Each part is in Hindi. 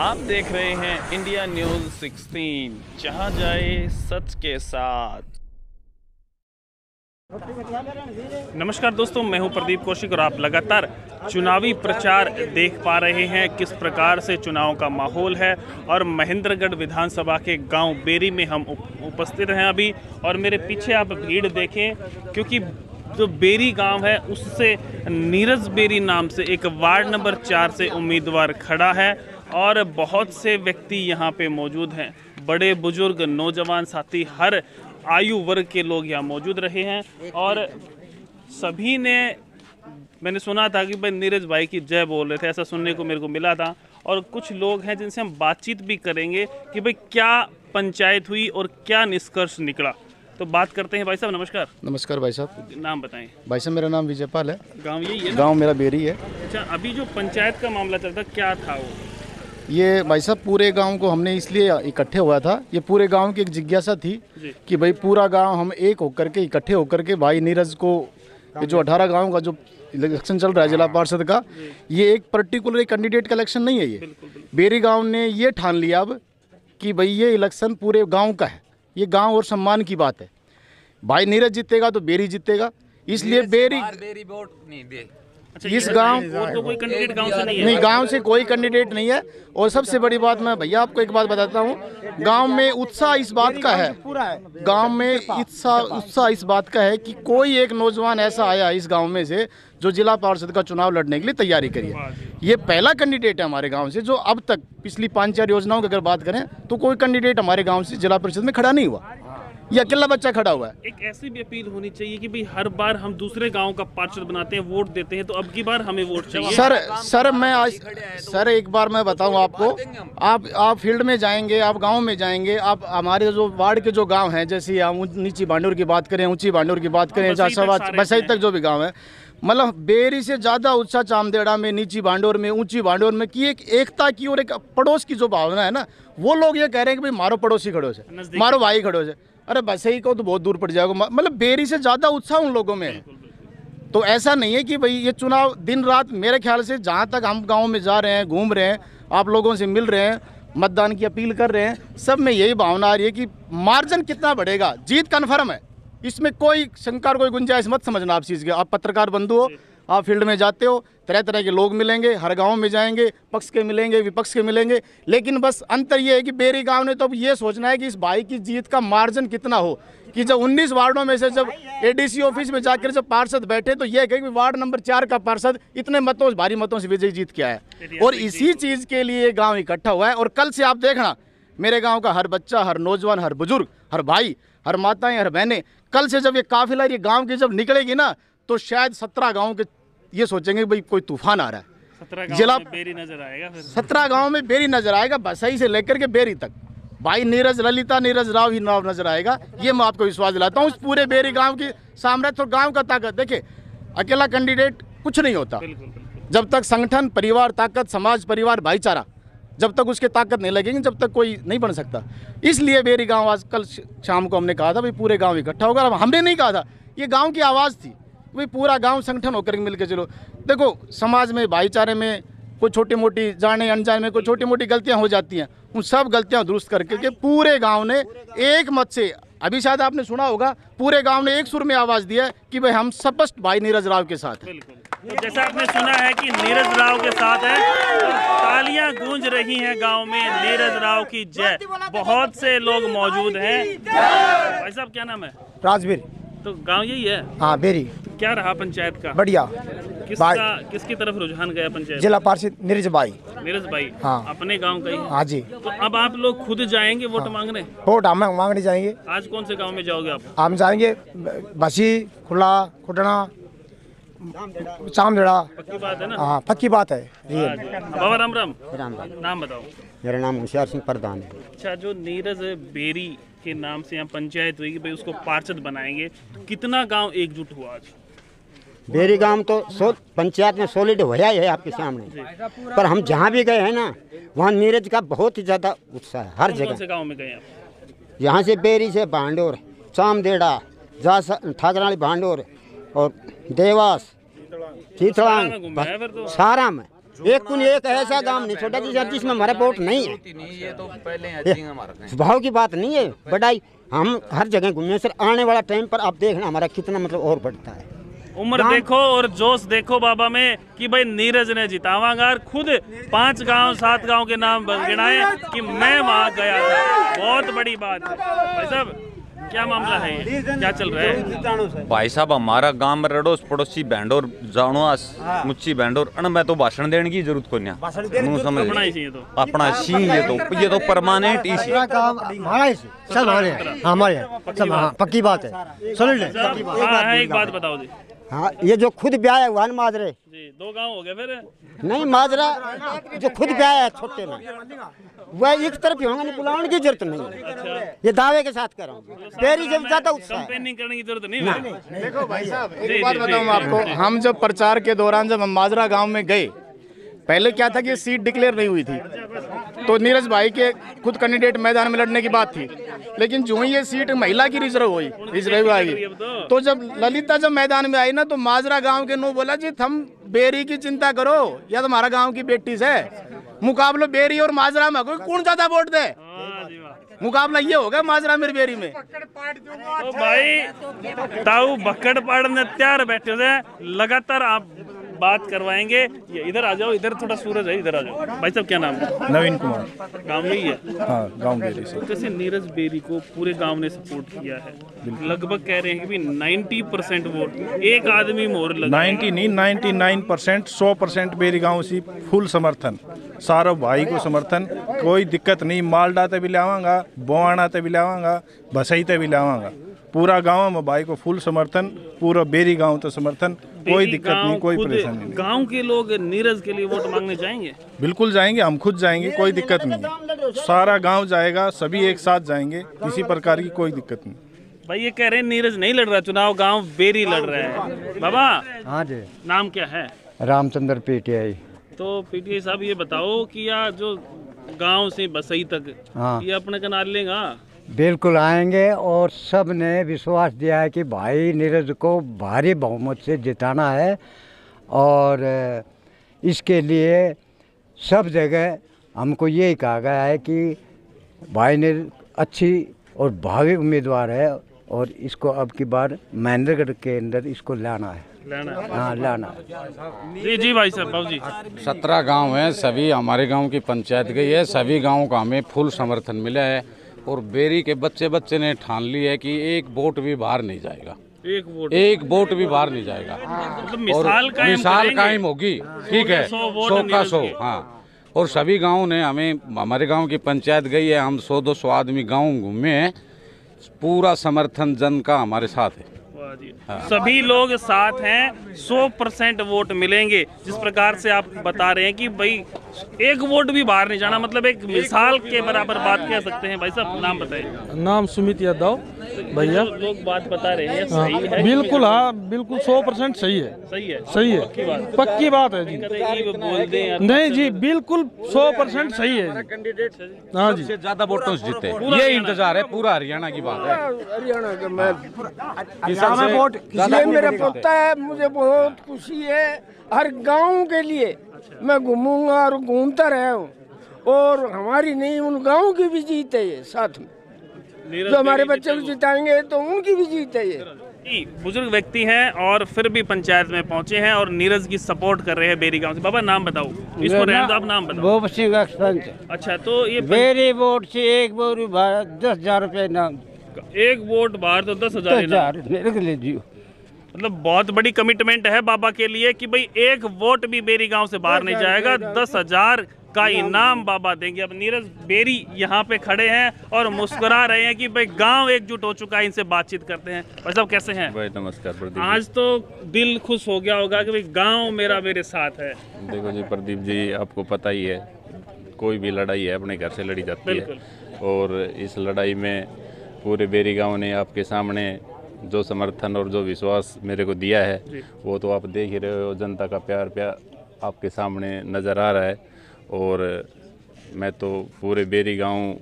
आप देख रहे हैं इंडिया न्यूज़ 16, जहां जाए सच के साथ। नमस्कार दोस्तों, मैं हूं प्रदीप कौशिक और आप लगातार चुनावी प्रचार देख पा रहे हैं किस प्रकार से चुनाव का माहौल है। और महेंद्रगढ़ विधानसभा के गांव बेरी में हम उपस्थित हैं अभी, और मेरे पीछे आप भीड़ देखें, क्योंकि जो बेरी गांव है उससे नीरज बेरी नाम से एक वार्ड नंबर 4 से उम्मीदवार खड़ा है और बहुत से व्यक्ति यहाँ पे मौजूद हैं। बड़े बुजुर्ग, नौजवान साथी, हर आयु वर्ग के लोग यहाँ मौजूद रहे हैं और सभी ने, मैंने सुना था कि भाई नीरज भाई की जय बोल रहे थे, ऐसा सुनने को मेरे को मिला था। और कुछ लोग हैं जिनसे हम बातचीत भी करेंगे कि भाई क्या पंचायत हुई और क्या निष्कर्ष निकला। तो बात करते हैं। भाई साहब नमस्कार। नमस्कार भाई साहब। नाम बताएं। भाई साहब मेरा नाम विजयपाल है। गांव यही है? गांव मेरा बेरी है। अच्छा, अभी जो पंचायत का मामला चलता क्या था वो? ये भाई साहब पूरे गांव को हमने इसलिए इकट्ठे हुआ था, ये पूरे गांव की एक जिज्ञासा थी कि भाई पूरा गांव हम एक होकर के इकट्ठे होकर के भाई नीरज को, ये जो 18 गाँव का जो इलेक्शन चल रहा है जिला पार्षद का, ये एक पर्टिकुलर कैंडिडेट का इलेक्शन नहीं है। ये बेरी गाँव ने ये ठान लिया अब कि भाई ये इलेक्शन पूरे गाँव का है, ये गाँव और सम्मान की बात है। भाई नीरज जीतेगा तो बेरी जीतेगा, इसलिए बेरी वोट नहीं दे। अच्छा, इस गांव तो कोई कैंडिडेट गांव से नहीं है? नहीं, गांव से कोई कैंडिडेट नहीं है। और सबसे बड़ी बात, मैं भैया आपको एक बात बताता हूँ, गांव में उत्साह इस बात का है, गांव में उत्साह इस बात का है कि कोई एक नौजवान ऐसा आया इस गांव में से जो जिला पार्षद का चुनाव लड़ने के लिए तैयारी करी है। ये पहला कैंडिडेट है हमारे गाँव से जो अब तक पिछली 5-4 योजनाओं की अगर बात करें तो कोई कैंडिडेट हमारे गाँव से जिला परिषद में खड़ा नहीं हुआ, ये अकेला बच्चा खड़ा हुआ है। एक ऐसी भी अपील होनी चाहिए कि भाई हर बार हम दूसरे गांव का पार्षद बनाते हैं, वोट देते हैं, तो अब की बार हमें वोट चाहिए। सर मैं आज एक बार मैं बताऊं आपको, आप फील्ड में जाएंगे, आप गांव में जाएंगे, आप हमारे जो वार्ड के जो गांव हैं, जैसे हम नीची भांडूर की बात करें, ऊंची भांडूर की बात करें, बसई तक जो भी गाँव है, मतलब बेरी से ज़्यादा उत्साह चामदेड़ा में, नीची भांडोर में, ऊंची भांडोर में की एक एकता की और एक पड़ोस की जो भावना है ना, वो लोग ये कह रहे हैं कि भाई मारो पड़ोसी खड़ो से, मारो भाई खड़ो से। अरे बसई को तो बहुत दूर पड़ जाएगा, मतलब बेरी से ज़्यादा उत्साह उन लोगों में है। तो ऐसा नहीं है कि भाई ये चुनाव दिन रात, मेरे ख्याल से जहाँ तक हम गाँव में जा रहे हैं, घूम रहे हैं, आप लोगों से मिल रहे हैं, मतदान की अपील कर रहे हैं, सब में यही भावना आ रही है कि मार्जिन कितना बढ़ेगा, जीत कन्फर्म है, इसमें कोई शंका, कोई गुंजाइश मत समझना। आप चीज़ के, आप पत्रकार बंधु हो, आप फील्ड में जाते हो, तरह तरह के लोग मिलेंगे, हर गांव में जाएंगे, पक्ष के मिलेंगे, विपक्ष के मिलेंगे, लेकिन बस अंतर ये है कि बेरी गांव ने तो अब ये सोचना है कि इस भाई की जीत का मार्जिन कितना हो, कि जब 19 वार्डों में से जब एडीसी ऑफिस में जाकर जब पार्षद बैठे तो ये कहे कि वार्ड नंबर 4 का पार्षद इतने मतों, भारी मतों से विजय जीत के आया है, और इसी चीज़ के लिए गाँव इकट्ठा हुआ है। और कल से आप देखना, मेरे गाँव का हर बच्चा, हर नौजवान, हर बुजुर्ग, हर भाई, हर माताएं, हर बहनें, कल से जब ये काफिला ये गांव की जब निकलेगी ना, तो शायद 17 गांव के ये सोचेंगे भाई कोई तूफान आ रहा है। 17 गांव में बेरी नजर आएगा फिर। 17 गांव में बेरी नजर आएगा, बसई से लेकर के बेरी तक भाई नीरज, ललिता नीरज राव ही नाम नजर आएगा, ये मैं आपको विश्वास दिलाता हूँ। इस पूरे बेरी गाँव की सामर्थ्य और गाँव का ताकत देखिए, अकेला कैंडिडेट कुछ नहीं होता, जब तक संगठन, परिवार, ताकत, समाज, परिवार, भाईचारा, जब तक उसके ताकत नहीं लगेगी, जब तक कोई नहीं बन सकता। इसलिए बेरी गांव, आज कल शाम को हमने कहा था भाई पूरे गांव इकट्ठा होगा। हमने नहीं कहा था, ये गांव की आवाज़ थी, भाई पूरा गांव संगठन होकर मिल के चलो। देखो समाज में, भाईचारे में कोई छोटी मोटी, जाने अनजाने में कोई छोटी मोटी गलतियां हो जाती हैं, उन सब गलतियां दुरुस्त करके के पूरे गाँव ने एक मत से, अभी शायद आपने सुना होगा, पूरे गाँव ने एक सुर में आवाज़ दिया कि भाई हम स्पष्ट भाई नीरज राव के साथ हैं। तो जैसा आपने सुना है कि नीरज राव के साथ है, और तालियां गूंज रही हैं गांव में, नीरज राव की जय। बहुत से लोग मौजूद हैं। भाई साहब क्या नाम है? राजवीर। तो गांव यही है? हाँ बेरी। क्या रहा पंचायत का? बढ़िया। किसकी तरफ रुझान गया पंचायत? जिला पार्षद नीरज भाई। नीरज भाई? हाँ। अपने गांव का ही? हाँ जी। तो अब आप लोग खुद जाएंगे वोट मांगने? वोट हम मांगने जाएंगे। आज कौन से गाँव में जाओगे आप? हम जाएंगे बसी, खुला, खुटना, चामदेड़ा। पक्की बात है ना? हाँ पक्की बात है। बाबा राम राम। नाम बताओ। मेरा नाम होशियार सिंह प्रधान है। अच्छा, जो नीरज बेरी के नाम से यहाँ पंचायत हुई कि भाई उसको पार्षद बनाएंगे, तो कितना गांव एकजुट हुआ आज? बेरी गांव तो पंचायत में सॉलिड होया ही है आपके सामने, पर हम जहाँ भी गए हैं ना, वहाँ नीरज का बहुत ही ज़्यादा उत्साह है हर जगह। कौन से गाँव में गए आप? यहाँ से बेरी से भांडोर, चामदेड़ा, ठाकराली भांडोर और देवास, चीथड़ांग, सारा में एक कुन एक ऐसा गांव नहीं छोटा जिसमें हमारा वोट नहीं है। ये तो पहले स्वभाव की बात नहीं है बढ़ाई, हम हर जगह घूमे सर। आने वाला टाइम पर आप देखना हमारा कितना मतलब और बढ़ता है। उम्र देखो और जोश देखो बाबा में कि भाई नीरज ने जितावागा, और खुद 5 गांव 7 गांव के नाम गिनाए कि मैं वहां गया था। बहुत बड़ी बात है भाई साहब। क्या मामला है ये, क्या चल रहा है? भाई साहब हमारा गांव में रड़ोस पड़ोसी बैंडोर जाणोस मुच्ची बैंडोर अन मैं तो भाषण देने की जरूरत को नहीं समझ अपना ही चाहिए तो अपना सी ये तो परमानेंट इसी सब हमारे सब पक्की बात है। सुन ले हाँ, एक बात बताओ जी। हाँ, ये जो खुद ब्याह हुआ ना माजरे जी 2 गांव हो गए फिर। नहीं, माजरा जो खुद ब्याह है छोटे में वह एक तरफ ही होंगे, नहीं बुलाने की जरूरत नहीं है। अच्छा, ये दावे के साथ कर रहा हूँ। तेरी जब ज्यादा उत्साह है। कैंपेनिंग करने की जरूरत नहीं है। देखो भाई साहब, जी, एक बात जी, बताऊं जी, आपको, हम जब प्रचार के दौरान जब हम माजरा गांव में गए, पहले क्या था कि सीट डिक्लेयर नहीं हुई थी, तो नीरज भाई के खुद कैंडिडेट मैदान में लड़ने की बात थी। लेकिन जो ही ये सीट महिला की रिजर्व आई, तो जब ललिता जब मैदान में आई ना, तो माजरा गांव के नो बोला जी तुम बेरी की चिंता करो या तुम्हारा गांव की बेटी से मुकाबला बेरी और माजरा में कोई कौन ज्यादा वोट दे। मुकाबला ये होगा माजरा मेरी बेरी में। तो भाई ताऊ बक्कड़ पाड़ने तैयार बैठे थे, लगातार आप बात करवाएंगे। ये इधर आ जाओ, इधर थोड़ा सूरज है, इधर आ जाओ। भाई साहब क्या नाम है? नवीन कुमार। गांव में ही है? हाँ, गांव बेरी से। जैसे नीरज बेरी को पूरे गांव ने सपोर्ट किया है, लगभग कह रहे हैं कि 90% वोट एक आदमी मोहर लगा। 90 नहीं 99%, 100% बेरी गांव से फुल समर्थन, सारा भाई को समर्थन, कोई दिक्कत नहीं। मालडा ते भी लावांगा, बोआना ते भी लावांगा, भसई ते भी लावांगा। पूरा गांव में भाई को फुल समर्थन, पूरा बेरी गांव तो समर्थन, कोई दिक्कत नहीं, कोई परेशानी नहीं। गांव के लोग नीरज के लिए वोट मांगने जाएंगे? बिल्कुल जाएंगे, हम खुद जाएंगे, कोई दिक्कत नहीं। सारा गांव जाएगा, सभी एक साथ जाएंगे, किसी प्रकार की कोई दिक्कत नहीं। भाई ये कह रहे हैं नीरज नहीं लड़ रहा चुनाव, गांव बेरी लड़ रहा है। बाबा हाँ जी, नाम क्या है? रामचंद्र पीटीआई। तो पीटीआई साहब ये बताओ कि यार जो गांव से बसई तक हाँ। ये अपने कनाल लेगा? बिल्कुल आएंगे, और सब ने विश्वास दिया है कि भाई नीरज को भारी बहुमत से जिताना है, और इसके लिए सब जगह हमको यही कहा गया है कि भाई नीरज अच्छी और भावी उम्मीदवार है, और इसको अब की बार महेंद्रगढ़ के अंदर इसको लाना है। हाँ, लाना। जी जी भाई साहब, बाबू जी। 17 गांव हैं, सभी हमारे गांव की पंचायत गई है, सभी गांवों का हमें फुल समर्थन मिला है, और बेरी के बच्चे ने ठान ली है कि एक वोट भी बाहर नहीं जाएगा। एक वोट भी बाहर नहीं जाएगा। मतलब और मिसाल कायम होगी, ठीक है, 100 का 100। हाँ, और सभी गांव ने हमें, हमारे गांव की पंचायत गई है, हम 100-200 आदमी गांव घूमे हैं, पूरा समर्थन जन का हमारे साथ है। सभी लोग साथ हैं, 100% वोट मिलेंगे। जिस प्रकार से आप बता रहे हैं कि भाई एक वोट भी बाहर नहीं जाना, मतलब एक मिसाल के बराबर बात कह सकते हैं। भाई साहब नाम बताइए। नाम सुमित यादव। भैया लोग बात बता रहे हैं, सही है? बिल्कुल, हाँ बिल्कुल 100% सही है। सही है, सही है, पक्की बात है जी। बोल दें नहीं जी, बिल्कुल 100% सही है जी। हाँ जी, सबसे ज्यादा वोटों से जीते, ये इंतजार है, पूरा हरियाणा की बात है। हरियाणा का मैं इसलिए मेरा पोता है, मुझे बहुत खुशी है। हर गांव के लिए मैं घूमूंगा और घूमता रहा हूँ, और हमारी नहीं उन गांव की भी जीत है ये साथ में। जो हमारे बच्चे को जिताएंगे तो उनकी भी जीत है ये। बुजुर्ग व्यक्ति हैं और फिर भी पंचायत में पहुंचे हैं और नीरज की सपोर्ट कर रहे हैं बेरी गांव से। बाबा नाम बताओ, इसको रहने दो, आप नाम बताओ। अच्छा, तो ये बेरी वोट से एक वोट 10,000 रुपये नाम, एक वोट बाहर तो 10,000 मतलब बहुत बड़ी कमिटमेंट है बाबा के लिए कि भाई एक वोट भी बेरी गांव से बाहर नहीं जाएगा, 10,000 का इनाम बाबा देंगे। अब नीरज बेरी यहाँ पे खड़े हैं और मुस्कुरा रहे हैं कि भाई गांव एकजुट हो चुका है, इनसे बातचीत करते हैं। भाई साहब कैसे हैं? भाई नमस्कार प्रदीप। आज तो दिल खुश हो गया होगा कि भाई गांव मेरा मेरे साथ है। देखो जी प्रदीप जी, आपको पता ही है, कोई भी लड़ाई है अपने घर से लड़ी जाती है, और इस लड़ाई में पूरे बेरी गांव ने आपके सामने जो समर्थन और जो विश्वास मेरे को दिया है, वो तो आप देख ही रहे हो। जनता का प्यार आपके सामने नज़र आ रहा है, और मैं तो पूरे बेरी गांव,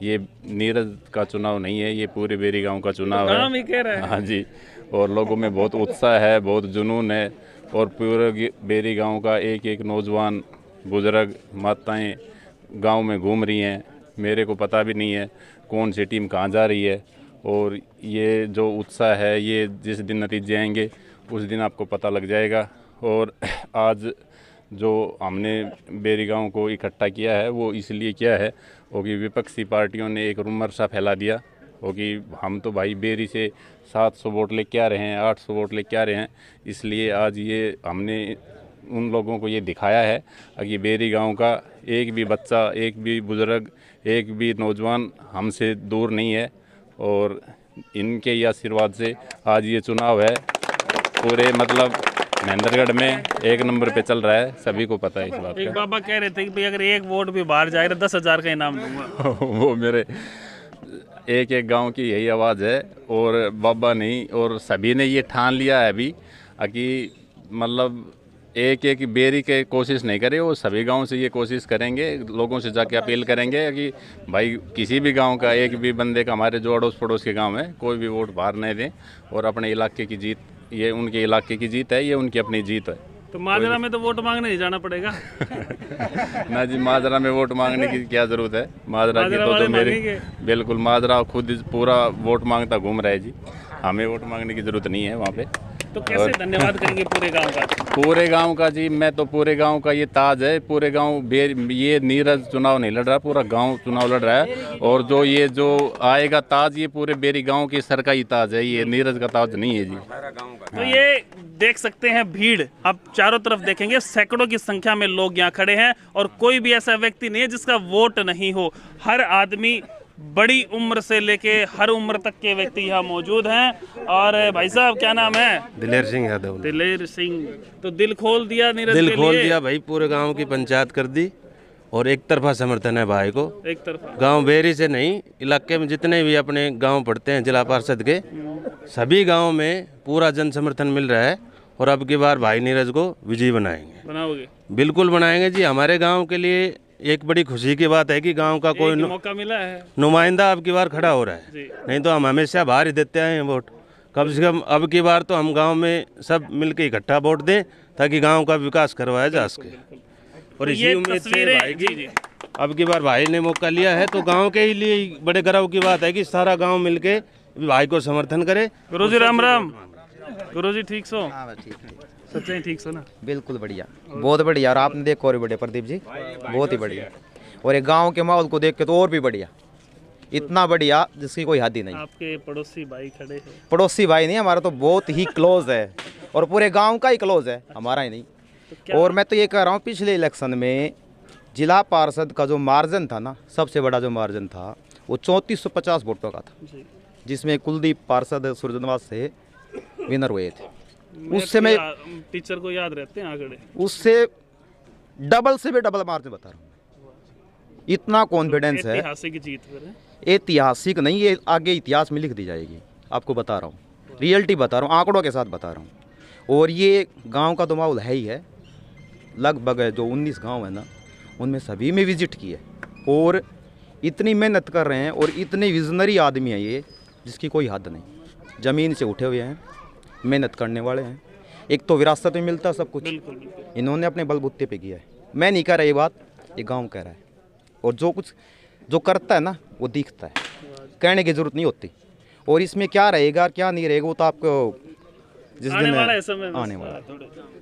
ये नीरज का चुनाव नहीं है, ये पूरे बेरी गांव का चुनाव है। कह रहे हैं। हाँ जी, और लोगों में बहुत उत्साह है, बहुत जुनून है, और पूरे बेरी गांव का एक एक नौजवान बुजुर्ग माताएं गांव में घूम रही हैं। मेरे को पता भी नहीं है कौन सी टीम कहाँ जा रही है, और ये जो उत्साह है ये जिस दिन नतीजे आएंगे उस दिन आपको पता लग जाएगा। और आज जो हमने बेरी गांव को इकट्ठा किया है वो इसलिए किया है कि विपक्षी पार्टियों ने एक रूमर सा फैला दिया कि हम तो भाई बेरी से 700 वोट लेके आ रहे हैं, 800 वोट लेके आ रहे हैं। इसलिए आज ये हमने उन लोगों को ये दिखाया है कि बेरी गांव का एक भी बच्चा, एक भी बुजुर्ग, एक भी नौजवान हमसे दूर नहीं है, और इनके ही आशीर्वाद से आज ये चुनाव है पूरे मतलब महेंद्रगढ़ में 1 नंबर पे चल रहा है, सभी को पता है इस बात का। एक बाबा कह रहे थे कि भाई अगर एक वोट भी बाहर जाएगा 10,000 का इनाम दूंगा। वो मेरे एक गांव की यही आवाज़ है, और बाबा नहीं और सभी ने ये ठान लिया है अभी कि मतलब एक बेरी के कोशिश नहीं करे, वो सभी गांव से ये कोशिश करेंगे, लोगों से जाके अपील करेंगे कि भाई किसी भी गांव का एक भी बंदे का, हमारे जो अड़ोस पड़ोस के गांव है, कोई भी वोट बाहर नहीं दें, और अपने इलाके की जीत, ये उनके इलाके की जीत है, ये उनकी अपनी जीत है। तो माजरा में तो वोट मांगने नहीं जाना पड़ेगा। ना जी, माजरा में वोट मांगने की क्या जरूरत है, माजरा की तो मेरी बिल्कुल, माजरा खुद पूरा वोट मांगता घूम रहा है जी, हमें वोट मांगने की जरूरत नहीं है वहाँ पे। तो कैसे धन्यवाद करेंगे पूरे गांव का? पूरे गांव का जी, मैं तो पूरे गांव का ये ताज है, पूरे गांव ये नीरज चुनाव नहीं लड़ रहा, पूरा गांव चुनाव लड़ रहा है, और जो आएगा ताज ये पूरे बेरी गांव की सर का ही ताज है, ये नीरज का ताज नहीं है जी। तो ये देख सकते हैं भीड़, आप चारों तरफ देखेंगे सैकड़ों की संख्या में लोग यहाँ खड़े हैं, और कोई भी ऐसा व्यक्ति नहीं है जिसका वोट नहीं हो। हर आदमी, बड़ी उम्र से लेके हर उम्र तक के व्यक्ति यहाँ मौजूद हैं। और भाई साहब क्या नाम है? दिलेर सिंह यादव। दिलेर सिंह, तो दिल खोल दिया नीरज दिल खोल दिया भाई, पूरे गांव की पंचायत कर दी, और एक तरफा समर्थन है भाई को, एक तरफा। गांव बेरी से नहीं, इलाके में जितने भी अपने गांव पड़ते हैं जिला पार्षद के, सभी गाँव में पूरा जन समर्थन मिल रहा है, और अब की बार भाई नीरज को विजयी बनाएंगे। बनाओगे? बिल्कुल बनाएंगे जी। हमारे गाँव के लिए एक बड़ी खुशी की बात है कि गांव का कोई मौका मिला है, नुमाइंदा अब की बार खड़ा हो रहा है, नहीं तो हम हमेशा बाहर ही देते आए हैं वोट। कम से कम अब की बार तो हम गांव में सब मिलकर इकट्ठा वोट दें ताकि गांव का विकास करवाया जा सके। और इसी उम्मीद से भाई की अब की बार भाई ने मौका लिया है, तो गाँव के ही लिए बड़े गर्व की बात है कि सारा गाँव मिलके भाई को समर्थन करे। गुरुजी राम राम। गुरुजी ठीक सो? सच्चाई ठीक सो ना? बिल्कुल बढ़िया, बहुत बढ़िया। और आपने देखो और भी बढ़िया प्रदीप जी, बहुत ही बढ़िया। और एक गांव के माहौल को देख के तो और भी बढ़िया, इतना बढ़िया जिसकी कोई हद ही नहीं। आपके पड़ोसी भाई खड़े हैं? पड़ोसी भाई नहीं, हमारा तो बहुत ही क्लोज है, और पूरे गांव का ही क्लोज है, हमारा ही नहीं। तो और मैं तो ये कह रहा हूँ, पिछले इलेक्शन में जिला पार्षद का जो मार्जिन था ना, सबसे बड़ा जो मार्जिन था वो 3450 वोटों का था, जिसमें कुलदीप पार्षद सुरजनवास से विनर हुए थे। उससे मैं टीचर को याद रहते हैं आंकड़े, उससे डबल से भी डबल मार्जिन बता रहा हूँ, इतना कॉन्फिडेंस है। ऐतिहासिक जीत है। ऐतिहासिक नहीं, ये आगे इतिहास में लिख दी जाएगी, आपको बता रहा हूँ, रियलिटी बता रहा हूँ, आंकड़ों के साथ बता रहा हूँ। और ये गांव का तो माहौल है ही है, लगभग जो 19 गांव है ना, उनमें सभी में विजिट किए, और इतनी मेहनत कर रहे हैं, और इतने विजनरी आदमी हैं ये, जिसकी कोई हद नहीं। ज़मीन से उठे हुए हैं, मेहनत करने वाले हैं। एक तो विरासत में मिलता सब कुछ, इन्होंने अपने बलबूते पे किया है। मैं नहीं कह रहा ये बात, ये गांव कह रहा है। और जो कुछ जो करता है ना वो दिखता है, कहने की जरूरत नहीं होती। और इसमें क्या रहेगा क्या नहीं रहेगा वो तो आपको जिस दिन आने वाला,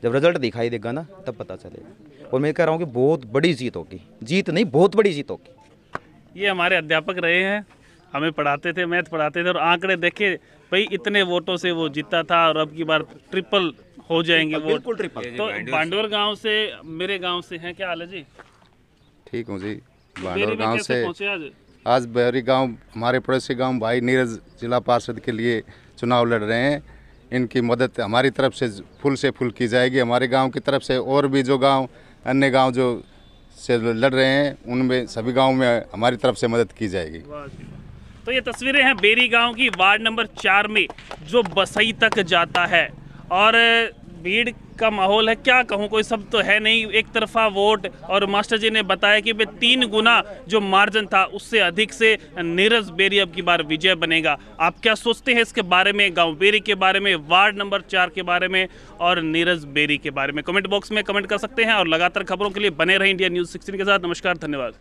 जब रिजल्ट दिखाई देगा ना तब पता चलेगा। और मैं कह रहा हूँ कि बहुत बड़ी जीत होगी, जीत नहीं बहुत बड़ी जीत होगी। ये हमारे अध्यापक रहे हैं, हमें पढ़ाते थे, मैथ पढ़ाते थे, और आंकड़े देखे भाई, इतने वोटों से वो जीता था, और अब की बार ट्रिपल हो जाएंगे वोट। बिल्कुल ट्रिपल। तो बांडोर गांव से, मेरे गांव से हैं, क्या हाल है जी? ठीक हूँ जी। बांडोर गांव से पहुंचे आज बेरी गांव, हमारे पड़ोसी गांव भाई नीरज जिला पार्षद के लिए चुनाव लड़ रहे हैं। इनकी मदद हमारी तरफ से फुल की जाएगी। हमारे गांव की तरफ से और भी जो गांव, अन्य गांव जो से लड़ रहे हैं, उनमें सभी गांव में हमारी तरफ से मदद की जाएगी। तो ये तस्वीरें हैं बेरी गांव की, वार्ड नंबर 4 में जो बसई तक जाता है। और भीड़ का माहौल है, क्या कहूँ, कोई सब तो है नहीं, एक तरफा वोट। और मास्टर जी ने बताया कि 3 गुना जो मार्जिन था उससे अधिक से नीरज बेरी अब की बार विजय बनेगा। आप क्या सोचते हैं इसके बारे में, गांव बेरी के बारे में, वार्ड नंबर 4 के बारे में और नीरज बेरी के बारे में? कमेंट बॉक्स में कमेंट कर सकते हैं और लगातार खबरों के लिए बने रहे इंडिया न्यूज़ 16 के साथ। नमस्कार, धन्यवाद।